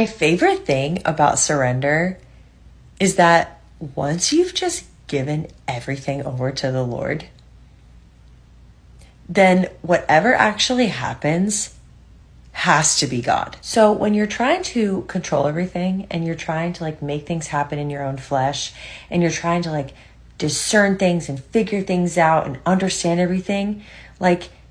My favorite thing about surrender is that once you've just given everything over to the Lord, then whatever actually happens has to be God. So when you're trying to control everything and you're trying to make things happen in your own flesh, and you're trying to discern things and figure things out and understand everything,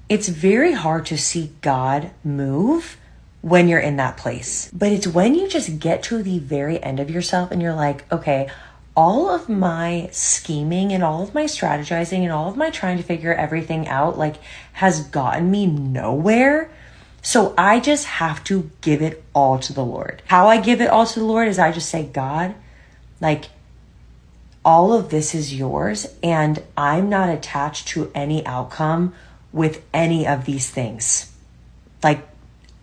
it's very hard to see God move when you're in that place. But it's when you just get to the very end of yourself and you're like, okay, all of my scheming and all of my strategizing and all of my trying to figure everything out has gotten me nowhere. So I just have to give it all to the Lord. How I give it all to the Lord is I just say, God, all of this is yours, and I'm not attached to any outcome with any of these things.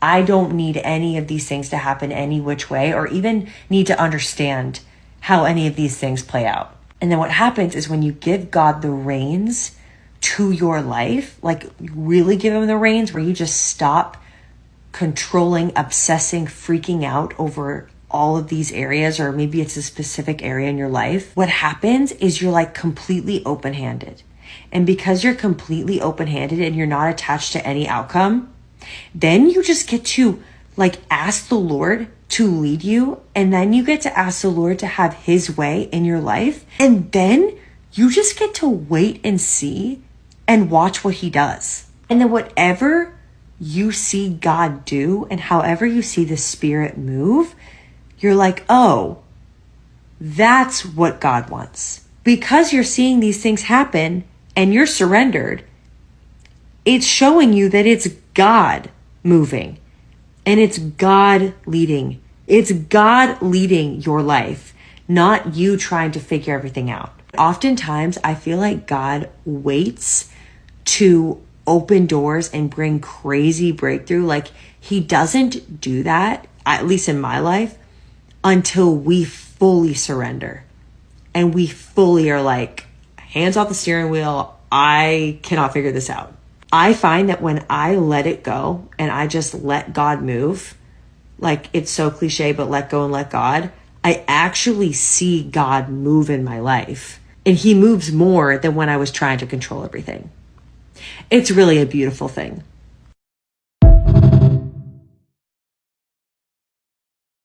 I don't need any of these things to happen any which way, or even need to understand how any of these things play out. And then what happens is when you give God the reins to your life, really give him the reins, where you just stop controlling, obsessing, freaking out over all of these areas, or maybe it's a specific area in your life. What happens is you're completely open-handed. And because you're completely open-handed and you're not attached to any outcome, then you just get to ask the Lord to lead you. And then you get to ask the Lord to have his way in your life. And then you just get to wait and see and watch what he does. And then whatever you see God do and however you see the Spirit move, you're like, oh, that's what God wants. Because you're seeing these things happen and you're surrendered, it's showing you that it's God moving and it's God leading. It's God leading your life, not you trying to figure everything out. Oftentimes, I feel like God waits to open doors and bring crazy breakthrough. He doesn't do that, at least in my life, until we fully surrender and we fully are hands off the steering wheel. I cannot figure this out. I find that when I let it go and I just let God move, it's so cliche, but let go and let God, I actually see God move in my life. And he moves more than when I was trying to control everything. It's really a beautiful thing.